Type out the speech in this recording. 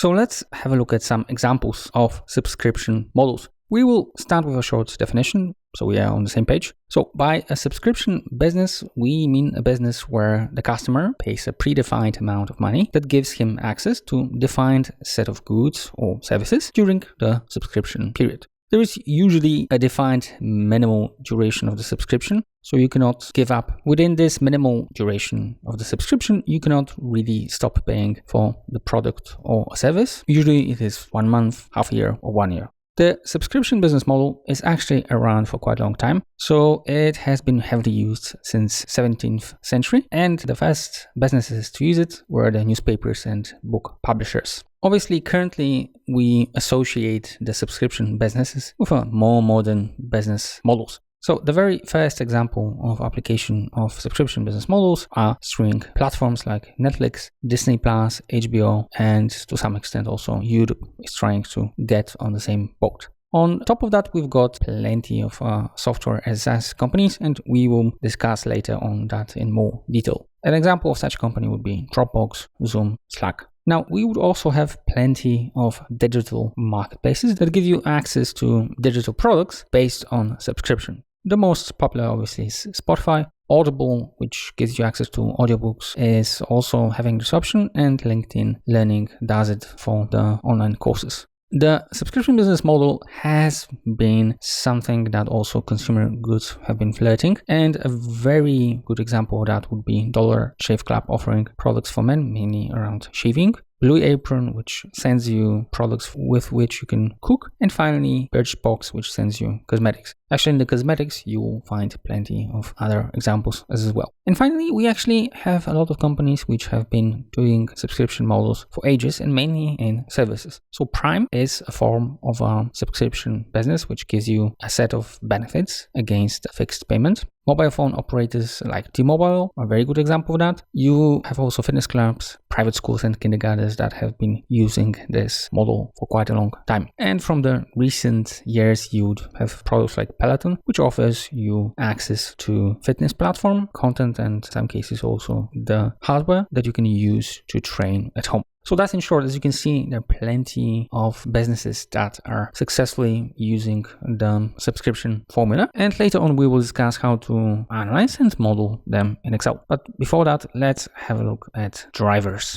So let's have a look at some examples of subscription models. We will start with a short definition, so we are on the same page. So by a subscription business, we mean a business where the customer pays a predefined amount of money that gives him access to a defined set of goods or services during the subscription period. There is usually a defined minimal duration of the subscription, so you cannot give up. Within this minimal duration of the subscription, you cannot really stop paying for the product or a service. Usually it is 1 month, half a year, or 1 year. The subscription business model is actually around for quite a long time, so it has been heavily used since 17th century, and the first businesses to use it were the newspapers and book publishers. Obviously, currently we associate the subscription businesses with a more modern business models. So the very first example of application of subscription business models are streaming platforms like Netflix, Disney+, HBO, and to some extent also YouTube is trying to get on the same boat. On top of that, we've got plenty of software as SaaS companies, and we will discuss later on that in more detail. An example of such a company would be Dropbox, Zoom, Slack. Now, we would also have plenty of digital marketplaces that give you access to digital products based on subscription. The most popular, obviously, is Spotify. Audible, which gives you access to audiobooks, is also having this option, and LinkedIn Learning does it for the online courses. The subscription business model has been something that also consumer goods have been flirting, and a very good example of that would be Dollar Shave Club offering products for men, mainly around shaving. Blue Apron, which sends you products with which you can cook, and finally Birchbox, which sends you cosmetics. Actually, in the cosmetics, you will find plenty of other examples as well. And finally, we actually have a lot of companies which have been doing subscription models for ages, and mainly in services. So Prime is a form of a subscription business which gives you a set of benefits against a fixed payment. Mobile phone operators like T-Mobile are a very good example of that. You have also fitness clubs, private schools and kindergartens that have been using this model for quite a long time. And from the recent years, you would have products like Peloton, which offers you access to fitness platform, content, and in some cases also the hardware that you can use to train at home. So that's in short. As you can see, there are plenty of businesses that are successfully using the subscription formula. And later on, we will discuss how to analyze and model them in Excel. But before that, let's have a look at drivers.